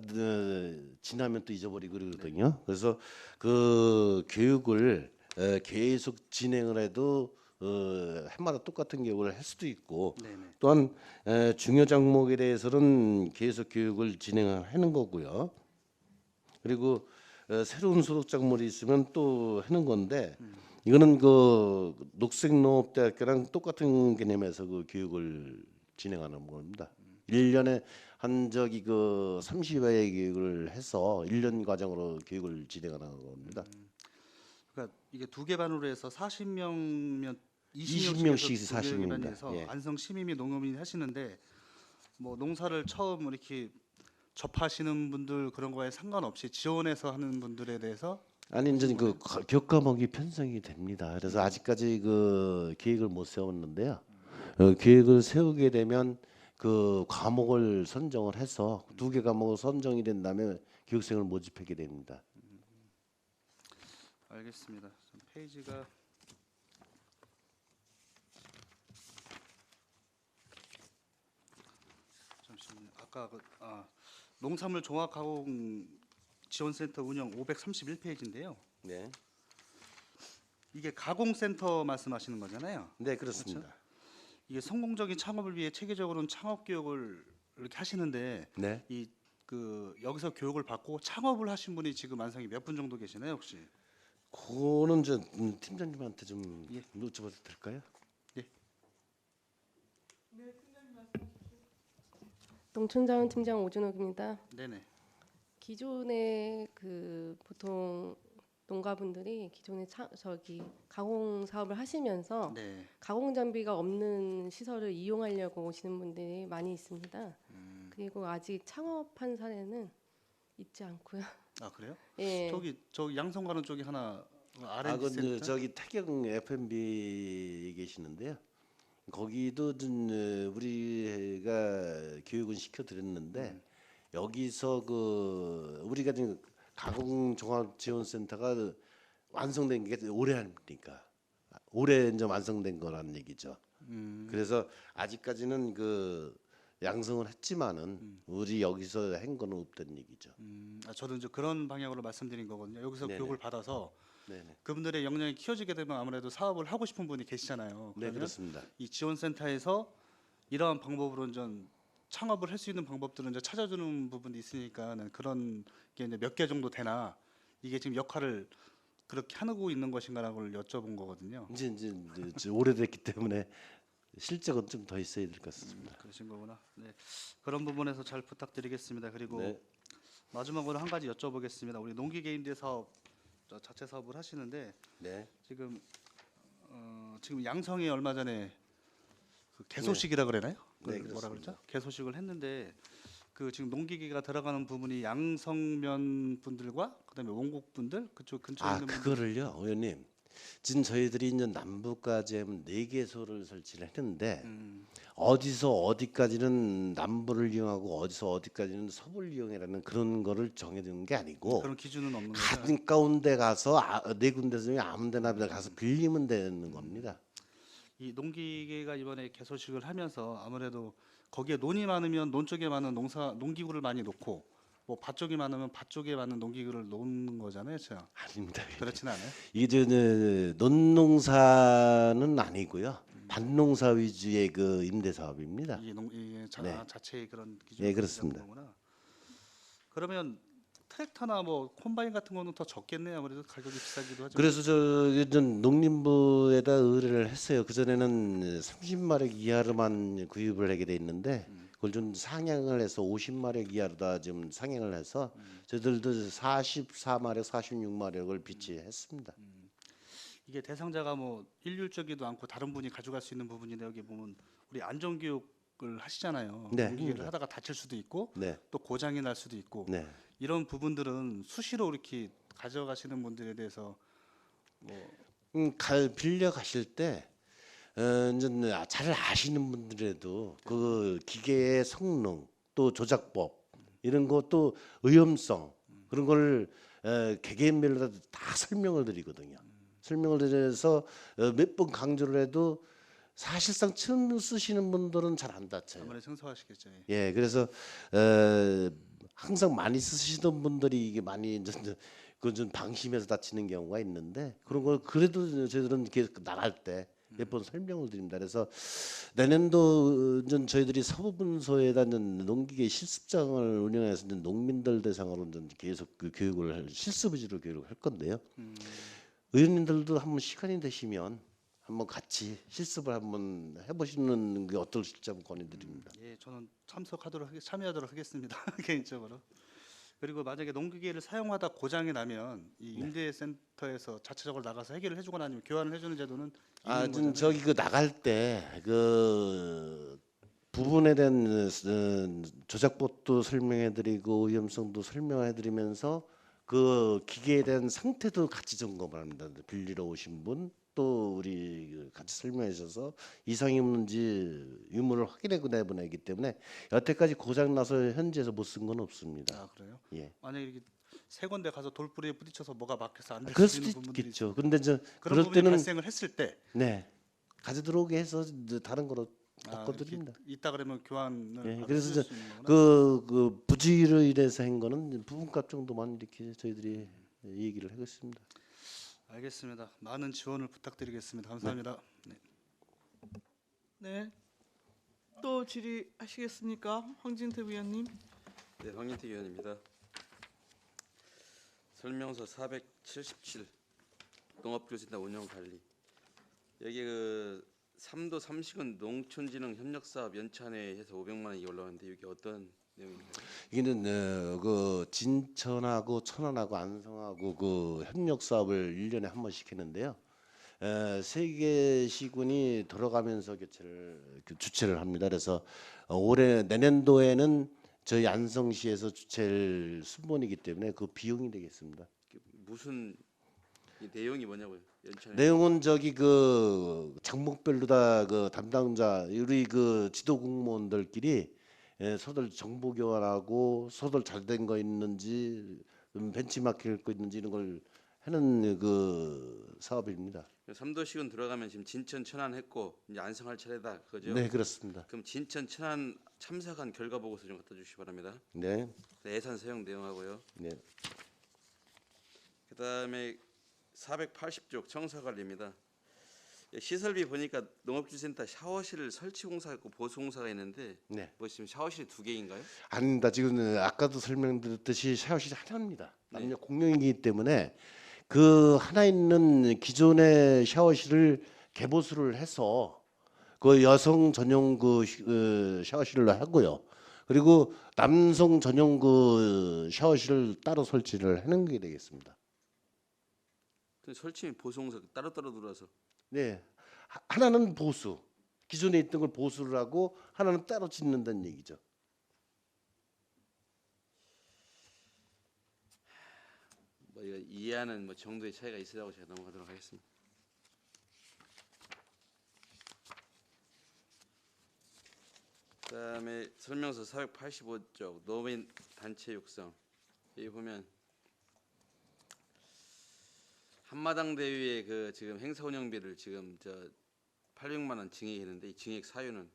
지나면 또 잊어버리고 그러거든요. 그래서 그 교육을 계속 진행을 해도 해마다 똑같은 교육을 할 수도 있고 네네. 또한 중요 작목에 대해서는 계속 교육을 진행하는 거고요. 그리고 새로운 소득 작물이 있으면 또 하는 건데 이거는 그 녹색농업대학교랑 똑같은 개념에서 그 교육을 진행하는 겁니다. 1년에 한 적이 그 30회의 교육을 해서 1년 과정으로 교육을 진행하는 겁니다. 그러니까 이게 두 개 반으로 해서 40명면 20명씩 20명씩 40 40명이라 명입니다. 해서 예. 안성 시민이 농업인이 하시는데 뭐 농사를 처음 이렇게 접하시는 분들 그런 거에 상관없이 지원해서 하는 분들에 대해서 아니 이제 그 교과목이 편성이 됩니다. 그래서 아직까지 그 계획을 못 세웠는데요. 계획을 세우게 되면 그 과목을 선정을 해서 두 개 과목을 선정이 된다면 교육생을 모집하게 됩니다. 알겠습니다. 좀 페이지가 잠시만요. 아까 농산물 종합가공 지원센터 운영 531페이지인데요. 네, 이게 가공센터 말씀하시는 거잖아요. 네 그렇습니다. 이게 성공적인 창업을 위해 체계적으로는 창업 교육을 이렇게 하시는데 네, 이 그 여기서 교육을 받고 창업을 하신 분이 지금 안성에 몇 분 정도 계시나요 혹시? 그거는 저 팀장님한테 좀 예. 여쭤봐도 될까요? 농촌자원팀장 오준옥입니다. 네네. 기존에 그 보통 농가분들이 기존에 가공 사업을 하시면서 네. 가공 장비가 없는 시설을 이용하려고 오시는 분들이 많이 있습니다. 그리고 아직 창업한 사례는 있지 않고요. 아 그래요? 예. 저기 양성 가는 쪽이 하나 R&D 그 센터. 저기 태경 F&B 계시는데요. 거기도 좀 우리가 교육은 시켜드렸는데 여기서 그 우리가 지금 가공종합지원센터가 완성된 게 올해 하니까 올해 이제 완성된 거라는 얘기죠. 그래서 아직까지는 그 양성을 했지만은 우리 여기서 한 거는 없다는 얘기죠. 저도 이제 그런 방향으로 말씀드린 거거든요. 여기서 네네. 교육을 받아서 네네. 그분들의 역량이 키워지게 되면 아무래도 사업을 하고 싶은 분이 계시잖아요. 네 그러면 그렇습니다. 이 지원센터에서 이러한 방법으로 좀 창업을 할 수 있는 방법들은 이제 찾아주는 부분이 있으니까는 그런 게 이제 몇 개 정도 되나 이게 지금 역할을 그렇게 하고 있는 것인가라고 여쭤본 거거든요. 이제 오래됐기 때문에 실적은 좀 더 있어야 될 것 같습니다. 그러신 거구나. 네, 그런 부분에서 잘 부탁드리겠습니다. 그리고 네. 마지막으로 한 가지 여쭤보겠습니다. 우리 농기계임대 사업 자체 사업을 하시는데 네. 지금 지금 양성에 얼마 전에 그 개소식이라 그러나요? 네, 뭐라 그렇습니다. 그러죠? 개소식을 했는데 그 지금 농기계가 들어가는 부분이 양성면 분들과 그다음에 원국 분들 그쪽 근처에 있는 분들 그거를요, 의원님. 지금 저희들이 이제 남부까지 하면 4개소를 설치를 했는데 어디서 어디까지는 남부를 이용하고 어디서 어디까지는 서부를 이용해라는 그런 거를 정해둔 게 아니고 그런 기준은 없는 거죠. 한 가운데 가서 4군데 중에 아무데나 가서 빌리면 되는 겁니다. 이 농기계가 이번에 개소식을 하면서 아무래도 거기에 논이 많으면 논 쪽에 많은 농기구를 많이 놓고 뭐 밭 쪽이 많으면 밭 쪽에 많은 농기구를 놓는 거잖아요, 제가. 아닙니다. 그렇지는 않아요. 이게 논농사는 아니고요. 밭농사 위주의 그 임대 사업입니다. 이게 네. 자체의 그런 기준이 네, 그렇습니다. 거구나. 그러면 트랙터나 뭐 콤바인 같은 거는 더 적겠네요. 아무래도 가격이 비싸기도 하죠. 그래서 전 농림부에다 의뢰를 했어요. 그 전에는 30마력 이하로만 구입을 하게 돼 있는데 그걸 좀 상향을 해서 50마력 이하로다 지금 상향을 해서 저희들도 44마력, 46마력을 비치했습니다. 이게 대상자가 뭐 일률적이도 않고 다른 분이 가져갈 수 있는 부분인데 여기 보면 우리 안전교육을 하시잖아요. 네. 농기계를 하다가 다칠 수도 있고 네, 또 고장이 날 수도 있고 네. 이런 부분들은 수시로 이렇게 가져가시는 분들에 대해서 뭐 빌려 가실 때 이제 잘 아시는 분들에도 그 기계의 성능 또 조작법 이런 것도 위험성 그런 걸 개개인별로 다 설명을 드리거든요. 설명을 드려서 몇 번 강조를 해도 사실상 처음 쓰시는 분들은 잘 안 다쳐요. 아무래도 생소하시겠죠. 예. 예, 그래서 항상 많이 쓰시던 분들이 이게 많이 그건 좀 방심해서 다치는 경우가 있는데 그런 걸 그래도 저희들은 계속 나갈 때 몇 번 설명을 드립니다. 그래서 내년도 저희들이 서부분소에다 농기계 실습장을 운영해서 농민들 대상으로 계속 그 교육을 실습 위주로 교육을 할 건데요. 의원님들도 한번 시간이 되시면 한번 같이 실습을 한번 해보시는 게 어떨지 한번 권해드립니다. 예, 저는 참여하도록 하겠습니다. 개인적으로. 그리고 만약에 농기계를 사용하다 고장이 나면 이 임대센터에서 자체적으로 나가서 해결을 해주거나 아니면 교환을 해주는 제도는 있는 거잖아요. 저기 그 나갈 때 그 부분에 대한 조작법도 설명해드리고 위험성도 설명해드리면서 그 기계에 대한 상태도 같이 점검을 합니다. 빌리러 오신 분 또 우리 같이 설명해 주셔서 이상이 없는지 유무를 확인해 내보내기 때문에 여태까지 고장 나서 현지에서 못 쓴 건 없습니다. 아 그래요? 예. 만약에 이렇게 세 군데 가서 돌뿌리에 부딪혀서 뭐가 막혀서 안 될 그럴 수 수도 있는 부분들이 있겠죠. 근데 그런 그럴 부분이 때는 발생을 했을 때 네 가져 들어오게 해서 이제 다른 거로 아, 바꿔드립니다. 이렇게 있다 그러면 교환을 예, 바로 그래서 해줄 이제 수 있는 거구나. 그 부주의로 인해서 한 거는 부분값 정도만 이렇게 저희들이 얘기를 하겠습니다. 알겠습니다. 많은 지원을 부탁드리겠습니다. 감사합니다. 네. 네. 또 질의하시겠습니까? 황진태 위원님. 네, 황인태 의원입니다. 설명서 477 농업교육센터 운영관리 여기 그 3도 3시군 농촌진흥 협력사업 연찬회에서 500만 원이 올라왔는데 이게 어떤 내용인가요? 이게는 그 진천하고 천안하고 안성하고 그 협력 사업을 1년에 한 번씩 했는데요. 세 개 시군이 들어가면서 주최를 합니다. 그래서 올해 내년도에는 저희 안성시에서 주최를 순번이기 때문에 그 비용이 되겠습니다. 무슨 이 내용이 뭐냐고요? 연찬회. 내용은 저기 그 장목별로 다 그 담당자 우리 그 지도 공무원들끼리 서들 정보 교환하고 서들 잘 된 거 있는지 벤치마킹 거 있는지 이런 걸 하는 그 사업입니다. 3도씩은 들어가면 지금 진천 천안 했고 이제 안성할 차례다 그죠? 네, 그렇습니다. 그럼 진천 천안 참석한 결과 보고서 좀 갖다 주시기 바랍니다. 네, 예산 사용 내용하고요. 네. 그다음에 480쪽 청사관리입니다. 시설비 보니까 농업기술센터 샤워실 설치 공사가 있고 보수 공사가 있는데 네. 뭐 지금 샤워실이 2개인가요? 아닙니다. 지금 아까도 설명드렸듯이 샤워실이 하나입니다. 남녀 공용이기 때문에 그 하나 있는 기존의 샤워실을 개보수를 해서 그 여성 전용 그 샤워실로 하고요. 그리고 남성 전용 그 샤워실을 따로 설치를 하는 게 되겠습니다. 근데 설치 및 보수 공사 따로따로 들어와서 네, 하나는 보수, 기존에 있던 걸 보수를 하고 하나는 따로 짓는다는 얘기죠. 뭐 이거 이해하는 뭐 정도의 차이가 있으라고 제가 넘어가도록 하겠습니다. 그다음에 설명서 485쪽 노민 단체 육성 여기 보면 한마당 대위의 그 지금 행사 운영비를 지금 800만 원 증액했는데 이 증액 사유는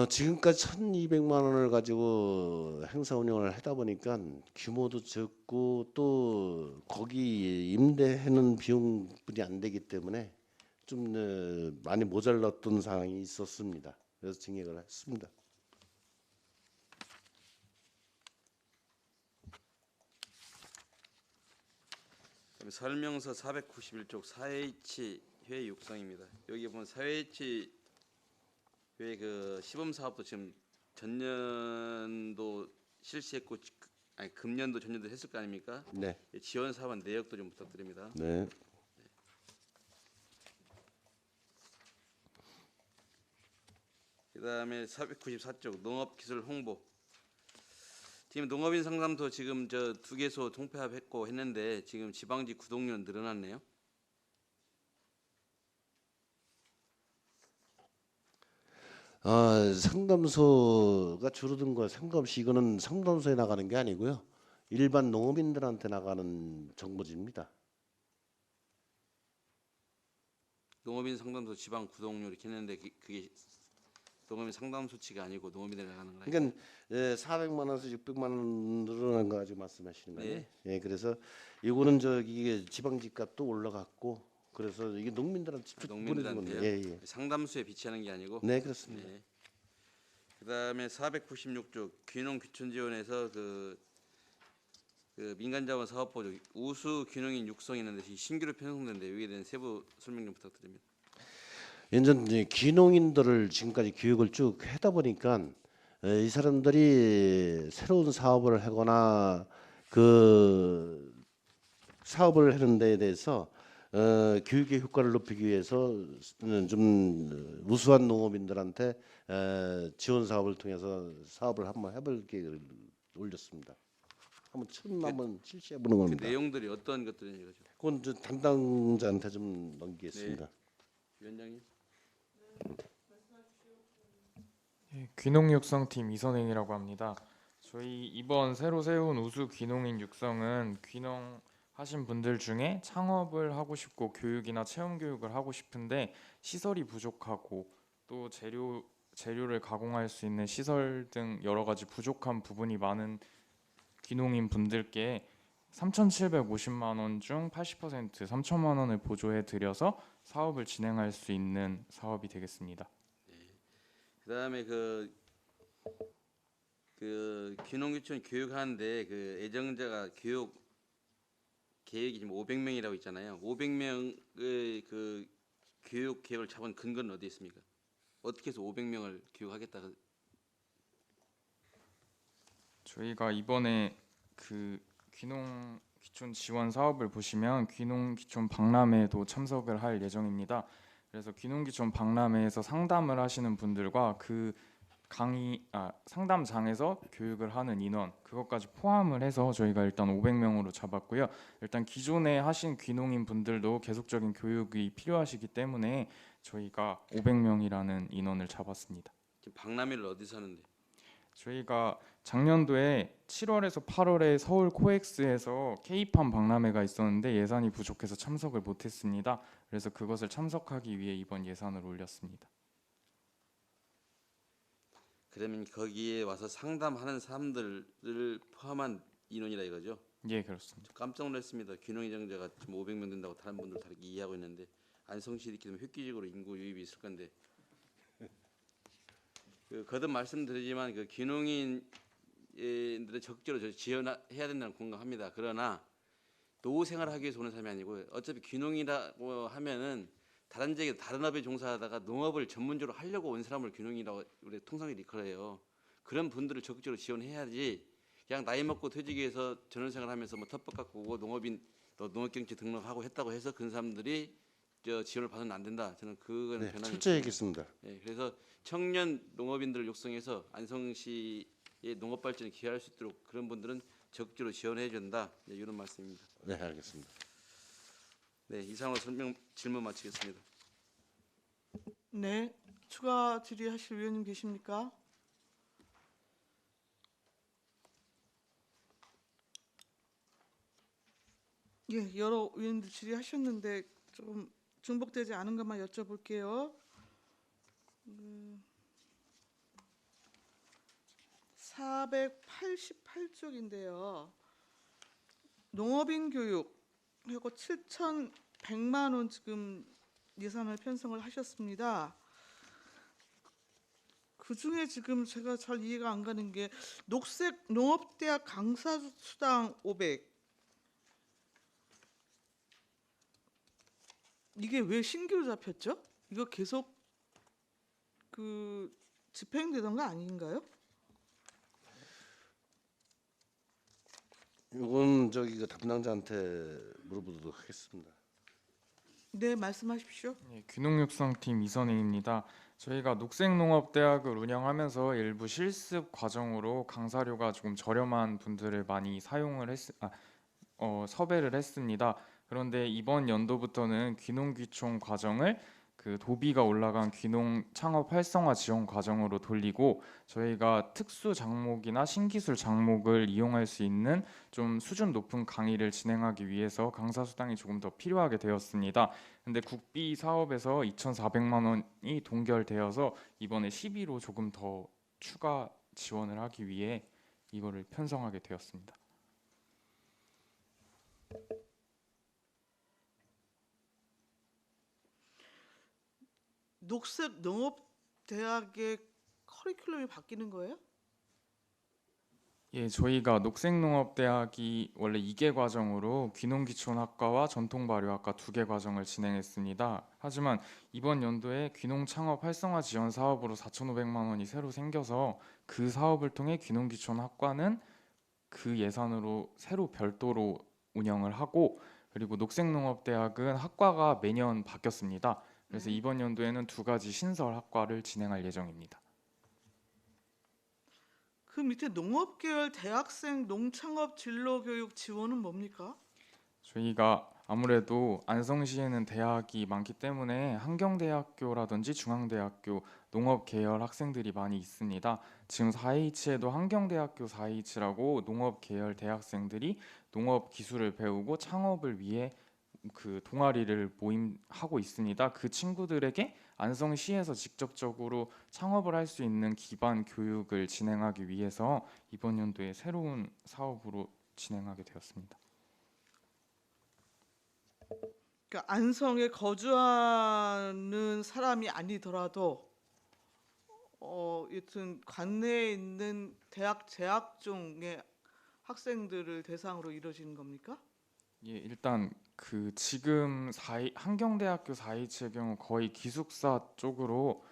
지금까지 1,200만 원을 가지고 행사 운영을 하다 보니까 규모도 적고 또 거기 임대하는 비용분이 안 되기 때문에 좀 많이 모자랐던 상황이 있었습니다. 그래서 증액을 했습니다. 그다음에 설명서 491쪽 4H 회의 육성입니다. 여기 보면 4H 회의 그 시범 사업도 지금 전년도 실시했고 아니 금년도 전년도 했을 거 아닙니까? 네, 지원 사업 내역도 좀 부탁드립니다. 네. 그다음에 494쪽 농업기술 홍보. 지금 농업인 상담소 지금 2개소 통폐합했고 했는데 지금 지방지 구독료는 늘어났네요. 상담소가 줄어든 거 상관없이 이거는 상담소에 나가는 게 아니고요. 일반 농업인들한테 나가는 정보지입니다. 농업인 상담소 지방 구독료 이렇게 했는데 그게 농업인 상담소치가 아니고 농업인들에 가는 거예요. 그러니까 400만 원에서 600만 원 늘어난 거 가지고 말씀하시는 거예요. 네. 예, 그래서 이거는 이게 지방 집값도 올라갔고 그래서 이게 농민들한테 직접 보내준 건데. 농민들한테요. 예, 예. 상담소에 비치하는 게 아니고. 네, 그렇습니다. 네. 그다음에 496조 귀농 귀촌 지원에서 그 민간자원 사업보조 우수 귀농인 육성 있는데 신규로 편성된데 여기에 대한 세부 설명 좀 부탁드립니다. 연전 이제 귀농인들을 지금까지 교육을 쭉 하다 보니까 이 사람들이 새로운 사업을 하거나 그 사업을 하는 데에 대해서 교육의 효과를 높이기 위해서 좀 우수한 농업인들한테 지원 사업을 통해서 사업을 한번 해볼 계획을 올렸습니다. 한번 실시해 보는 그 겁니다. 내용들이 어떤 것들인지 거죠. 그건 저 담당자한테 좀 넘기겠습니다. 위원장님. 예, 귀농 육성팀 이선행이라고 합니다. 저희 이번 새로 세운 우수 귀농인 육성은 귀농 하신 분들 중에 창업을 하고 싶고 교육이나 체험 교육을 하고 싶은데 시설이 부족하고 또 재료를 가공할 수 있는 시설 등 여러 가지 부족한 부분이 많은 귀농인 분들께 3,750만 원 중 80% 3천만 원을 보조해 드려서 사업을 진행할 수 있는 사업이 되겠습니다. 그다음에 그 귀농귀촌 교육하는데 그 애정자가 교육 계획이 지금 500명이라고 있잖아요. 500명의 그 교육 계획을 잡은 근거는 어디 있습니까? 어떻게 해서 500명을 교육하겠다? 저희가 이번에 그 귀농 귀촌 지원 사업을 보시면 귀농 귀촌 박람회에도 참석을 할 예정입니다. 그래서 귀농 귀촌 박람회에서 상담을 하시는 분들과 그 상담장에서 교육을 하는 인원 그것까지 포함을 해서 저희가 일단 500명으로 잡았고요. 일단 기존에 하신 귀농인 분들도 계속적인 교육이 필요하시기 때문에 저희가 500명이라는 인원을 잡았습니다. 지금 박람회를 어디서 하는데? 저희가 작년도에 7월에서 8월에 서울 코엑스에서 K팜 박람회가 있었는데 예산이 부족해서 참석을 못했습니다. 그래서 그것을 참석하기 위해 이번 예산을 올렸습니다. 그러면 거기에 와서 상담하는 사람들을 포함한 인원이라 이거죠? 예, 그렇습니다. 깜짝 놀랐습니다. 귀농예정자가 지금 500명 된다고 다른 분들 다르게 이해하고 있는데 안성시 이렇게 되면 획기적으로 인구 유입이 있을 건데 거듭 말씀드리지만 그 귀농인들의 적절히 지원해야 된다는 공감합니다. 그러나 노후 생활을 하기 위해서 오는 사람이 아니고 어차피 귀농이라고 하면은 다른 지역에 다른 업에 종사하다가 농업을 전문적으로 하려고 온 사람을 귀농이라고 우리 통상이 일컬어요. 그런 분들을 적극적으로 지원해야지 그냥 나이 먹고 퇴직해서 전원생활하면서 뭐 텃밭 갖고 오고 농업인 또 농업경치 등록하고 했다고 해서 그런 사람들이 지원을 받으면 안 된다. 저는 그거는 네, 변함이 철저히 없습니다. 하겠습니다. 네, 그래서 청년 농업인들을 육성해서 안성시의 농업 발전에 기여할 수 있도록 그런 분들은 적극적으로 지원해 준다. 네, 이런 말씀입니다. 네, 알겠습니다. 네, 이상으로 질문 마치겠습니다. 네, 추가 질의하실 위원님 계십니까? 예, 여러 위원님들 질의하셨는데 좀 중복되지 않은 것만 여쭤볼게요. 488쪽인데요. 농업인 교육 하고 7,100만 원 지금 예산을 편성을 하셨습니다. 그 중에 지금 제가 잘 이해가 안 가는 게 녹색 농업대학 강사수당 500 이게 왜 신규로 잡혔죠? 이거 계속 그 집행되던 거 아닌가요? 이건 그 담당자한테 물어보도록 하겠습니다. 네, 말씀하십시오. 예, 귀농육성팀 이선행입니다. 저희가 녹색농업대학을 운영하면서 일부 실습 과정으로 강사료가 조금 저렴한 분들을 많이 섭외를 했습니다. 그런데 이번 연도부터는 귀농귀촌 과정을 그 도비가 올라간 귀농 창업 활성화 지원 과정으로 돌리고 저희가 특수 장목이나 신기술 장목을 이용할 수 있는 좀 수준 높은 강의를 진행하기 위해서 강사 수당이 조금 더 필요하게 되었습니다. 근데 국비 사업에서 2,400만 원이 동결되어서 이번에 시비로 조금 더 추가 지원을 하기 위해 이거를 편성하게 되었습니다. 녹색 농업 대학의 커리큘럼이 바뀌는 거예요? 예, 저희가 녹색농업대학이 원래 2개 과정으로 귀농기촌학과와 전통발효학과 2개 과정을 진행했습니다. 하지만 이번 연도에 귀농창업 활성화 지원 사업으로 4,500만 원이 새로 생겨서 그 사업을 통해 귀농기촌학과는 그 예산으로 새로 별도로 운영을 하고 그리고 녹색농업대학은 학과가 매년 바뀌었습니다. 그래서 이번 연도에는 2가지 신설 학과를 진행할 예정입니다. 그 밑에 농업계열 대학생 농창업 진로교육 지원은 뭡니까? 저희가 아무래도 안성시에는 대학이 많기 때문에 한경대학교라든지 중앙대학교 농업 계열 학생들이 많이 있습니다. 지금 4H에도 한경대학교 4H라고 농업 계열 대학생들이 농업 기술을 배우고 창업을 위해 그 동아리를 모임하고 있습니다. 그 친구들에게 안성시에서 직접적으로 창업을 할 수 있는 기반 교육을 진행하기 위해서 이번 연도에 새로운 사업으로 진행하게 되었습니다. 그러니까 안성에 거주하는 사람이 아니더라도 여튼 관내에 있는 대학 재학 중의 학생들을 대상으로 이루어지는 겁니까? 예, 일단 그 지금 한경대학교 4H의 경우 거의 기숙사 쪽으로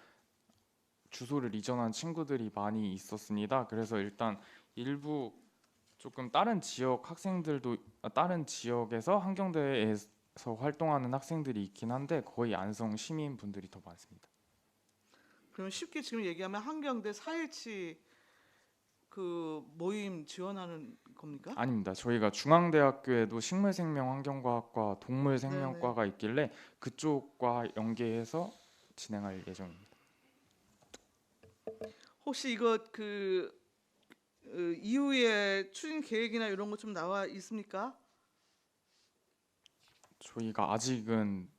주소를 이전한 친구들이 많이 있었습니다. 그래서 일단 일부 조금 다른 지역 학생들도 다른 지역에서 한경대에서 활동하는 학생들이 있긴 한데 거의 안성 시민 분들이 더 많습니다. 그럼 쉽게 지금 얘기하면 한경대 4H 그 모임 지원하는 겁니까? 아닙니다. 저희가 중앙대학교에도 식물생명환경과학과 동물생명과가 있길래 그쪽과 연계해서 진행할 예정입니다. 혹시 이거 그 이후에 추진 계획이나 이런 거 좀 나와 있습니까? 저희가 아직은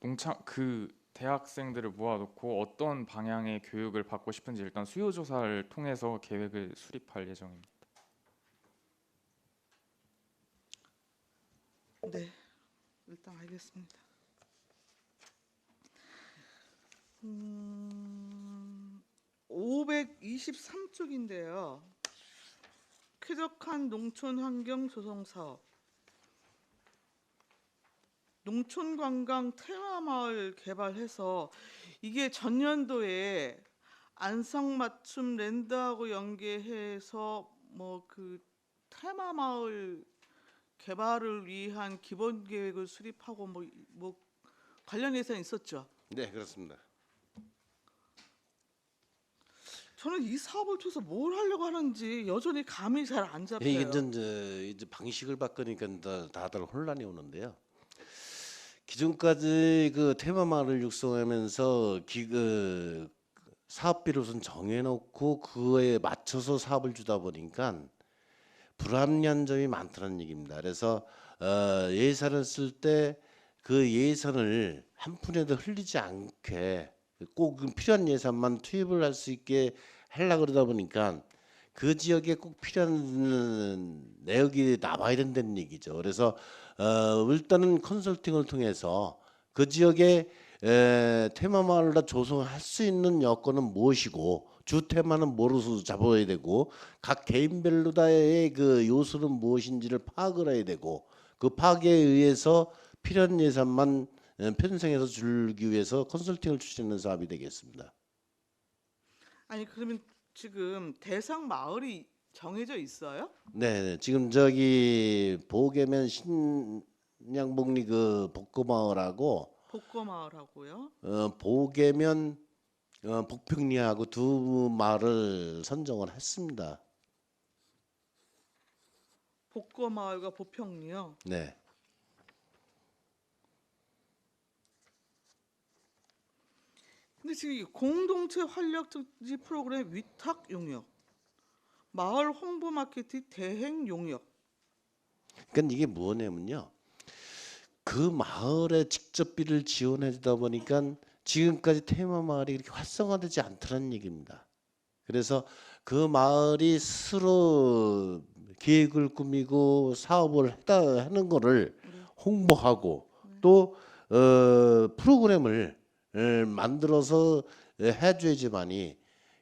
그 대학생들을 모아놓고 어떤 방향의 교육을 받고 싶은지 일단 수요 조사를 통해서 계획을 수립할 예정입니다. 네, 일단 알겠습니다. 523쪽인데요. 쾌적한 농촌 환경 조성 사업. 농촌 관광 테마마을 개발해서 이게 전년도에 안성 맞춤 랜드하고 연계해서 뭐 그 테마마을 개발을 위한 기본 계획을 수립하고 뭐 관련 예산이 있었죠. 네, 그렇습니다. 저는 이 사업을 통해서 뭘 하려고 하는지 여전히 감이 잘 안 잡혀요. 이게 이제 방식을 바꾸니까 다들 혼란이 오는데요. 기존까지 그 테마마을을 육성하면서 사업비를 우선 정해놓고 그거에 맞춰서 사업을 주다 보니까 불합리한 점이 많다는 얘기입니다. 그래서 예산을 쓸 때 그 예산을 한 푼에도 흘리지 않게 꼭 필요한 예산만 투입을 할 수 있게 하려고 그러다 보니까 그 지역에 꼭 필요한 내역이 나와야 된다는 얘기죠. 그래서 일단은 컨설팅을 통해서 그 지역에 테마마을을 조성할 수 있는 여건은 무엇이고 주 테마는 뭐로 잡아야 되고 각 개인별로다의 그 요소는 무엇인지를 파악을 해야 되고 그 파악에 의해서 필요한 예산만 편성해서 주기 위해서 컨설팅을 추진하는 사업이 되겠습니다. 아니 그러면 지금 대상 마을이 정해져 있어요? 네, 지금 저기 보계면 신양복리 그 복거마을하고 복거마을하고요. 보계면 복평리하고 두 마을을 선정을 했습니다. 복거마을과 보평리요. 근데 지금 이 공동체 활력 특지 프로그램 위탁 용역, 마을 홍보 마케팅 대행 용역. 그러니까 이게 뭐냐면요. 그 마을에 직접비를 지원해 주다 보니까 지금까지 테마 마을이 이렇게 활성화되지 않다는 얘기입니다. 그래서 그 마을이 스스로 계획을 꾸미고 사업을 하는 거를 홍보하고 또 프로그램을 만들어서 해줘야지만이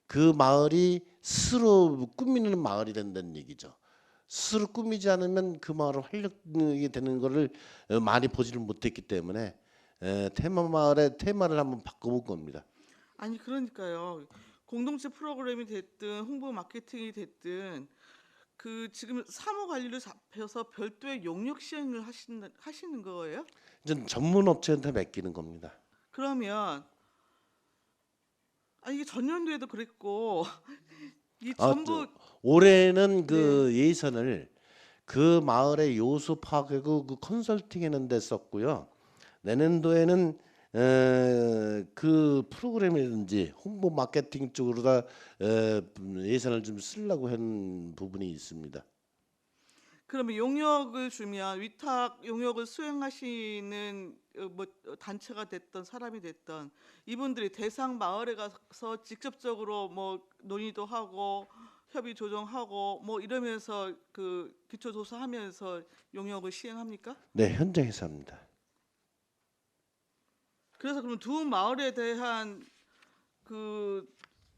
그 마을이 스스로 꾸미는 마을이 된다는 얘기죠. 스스로 꾸미지 않으면 그 마을을 활력이 되는 거를 많이 보지를 못했기 때문에 테마 마을의 테마를 한번 바꿔볼 겁니다. 아니 그러니까요. 공동체 프로그램이 됐든 홍보 마케팅이 됐든 그 지금 사무 관리를 잡혀서 별도의 용역 시행을 하시는 거예요? 이제 전문 업체한테 맡기는 겁니다. 그러면 아니 이게 전년도에도 그랬고 이 아, 전부 올해는 그 예산을 그 마을의 요소 파악하고 그 컨설팅하는 데 썼고요. 내년도에는 그 프로그램이든지 홍보 마케팅 쪽으로다 예산을 좀 쓰려고 한 부분이 있습니다. 그러면 용역을 주면 위탁 용역을 수행하시는 뭐 단체가 됐던 사람이 됐던 이분들이 대상 마을에 가서 직접적으로 뭐 논의도 하고 협의 조정하고 뭐 이러면서 그 기초 조사하면서 용역을 시행합니까? 네, 현장에서 합니다. 그래서 그럼 두 마을에 대한 그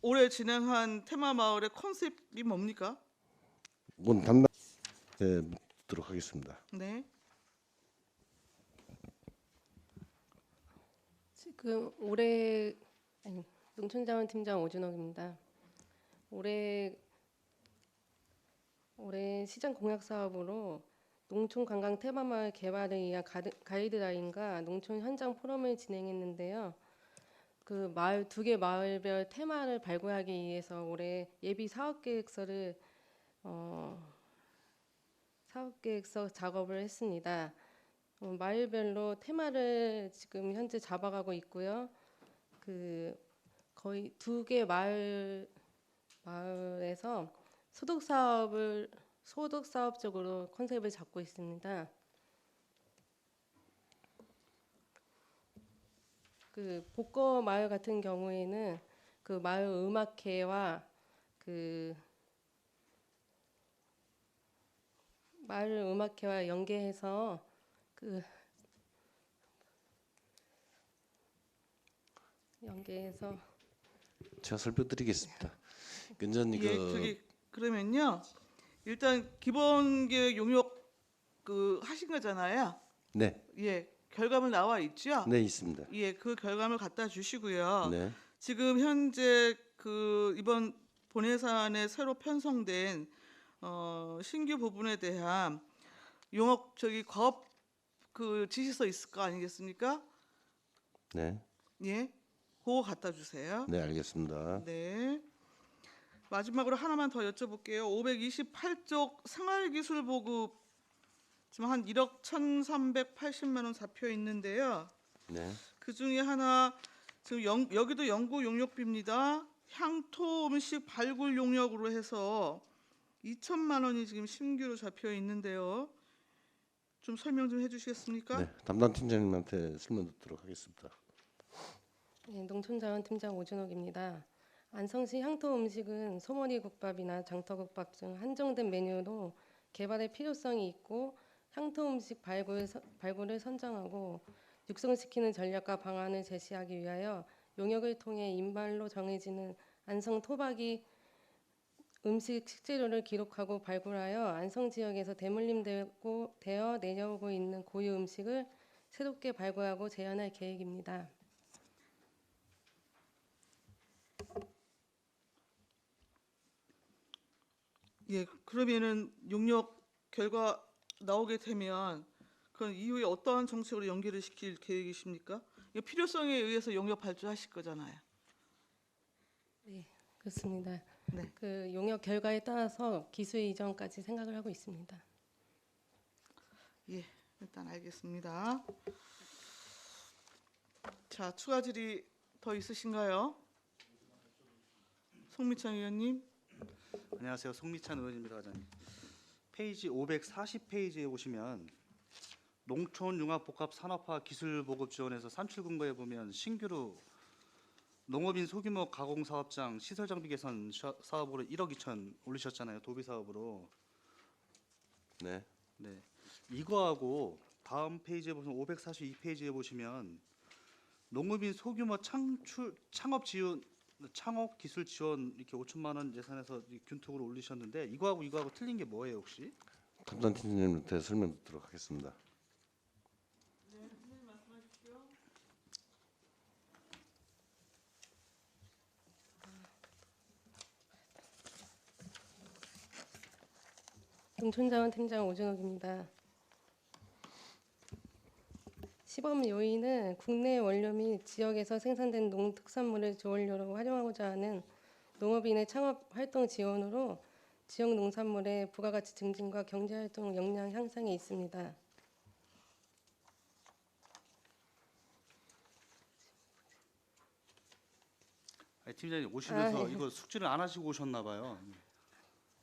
올해 진행한 테마 마을의 컨셉이 뭡니까? 오늘 담당 묻도록 하겠습니다. 네. 지금 농촌자원팀장 오준옥입니다. 올해 시장 공약 사업으로 농촌 관광 테마마을 개발을 위한 가이드라인과 농촌 현장 포럼을 진행했는데요. 그 마을 2개 마을별 테마를 발굴하기 위해서 올해 예비 사업계획서 작업을 했습니다. 마을별로 테마를 지금 현재 잡아가고 있고요. 그 거의 2개 마을에서 소득 사업 쪽으로 컨셉을 잡고 있습니다. 그 복거 마을 같은 경우에는 그 마을 음악회와 마을 음악회와 연계해서 제가 설명드리겠습니다. 근전 예, 저기 그러면요. 일단 기본 계획 용역 그 하신 거잖아요. 네, 예, 결과물 나와 있죠? 네 있습니다. 예, 그 결과물 갖다 주시고요. 네, 지금 현재 그 이번 본예산에 새로 편성된 신규 부분에 대한 용역 저기 과업 그 지시서 있을 거 아니겠습니까? 네, 예, 그거 갖다 주세요. 네 알겠습니다. 네. 마지막으로 하나만 더 여쭤볼게요. 528쪽 생활기술 보급 지금 한 1억 1,380만 원 잡혀 있는데요. 네, 그 중에 하나 지금 여기도 연구 용역비입니다. 향토 음식 발굴 용역으로 해서 2천만 원이 지금 신규로 잡혀 있는데요. 좀 설명 좀 해주시겠습니까? 네 담당 팀장님한테 설명 듣도록 하겠습니다. 네, 농촌자원팀장 오준옥입니다. 안성시 향토 음식은 소머리 국밥이나 장터국밥 등 한정된 메뉴로 개발의 필요성이 있고 향토 음식 발굴을 선정하고 육성시키는 전략과 방안을 제시하기 위하여 용역을 통해 인발로 정해지는 안성 토박이 음식 식재료를 기록하고 발굴하여 안성 지역에서 되어 내려오고 있는 고유 음식을 새롭게 발굴하고 재현할 계획입니다. 예, 그러면은 용역 결과 나오게 되면 그건 이후에 어떠한 정책으로 연계를 시킬 계획이십니까? 이게 필요성에 의해서 용역 발주하실 거잖아요. 네, 그렇습니다. 네. 그 용역 결과에 따라서 기술 이전까지 생각을 하고 있습니다. 예, 일단 알겠습니다. 자, 추가 질의 더 있으신가요? 송미찬 의원님. 안녕하세요. 송미찬 의원입니다, 과장님. 페이지 540페이지에 보시면 농촌융합복합산업화기술보급지원에서 산출근거에 보면 신규로 농업인 소규모 가공사업장 시설장비 개선 사업으로 1억 2천 올리셨잖아요. 도비사업으로. 네. 네. 이거하고 다음 페이지에 보시면 542페이지에 보시면 농업인 소규모 창업 지원 창업 기술 지원 이렇게 5천만 원 예산에서 균통으로 올리셨는데 이거하고 틀린 게 뭐예요, 혹시? 담당 팀장님한테 설명 듣도록 하겠습니다. 농촌자원팀장 오준옥입니다. 시범 요인은 국내 원료 및 지역에서 생산된 농특산물을 주원료로 활용하고자 하는 농업인의 창업 활동 지원으로 지역 농산물의 부가가치 증진과 경제활동 역량 향상에 있습니다. 아니, 팀장님 오시면서 이거 숙지를 안 하시고 오셨나 봐요.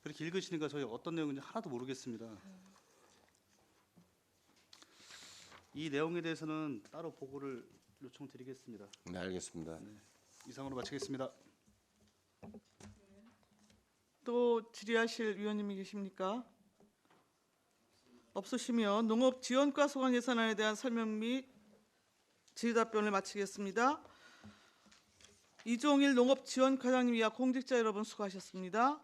그렇게 읽으시니까 저희 어떤 내용인지 하나도 모르겠습니다. 이 내용에 대해서는 따로 보고를 요청드리겠습니다. 네, 알겠습니다. 이상으로 마치겠습니다. 또 질의하실 위원님이 계십니까? 없으시면 농업지원과 소관 예산안에 대한 설명 및 질의답변을 마치겠습니다. 이종일 농업지원과장님 이하 공직자 여러분 수고하셨습니다.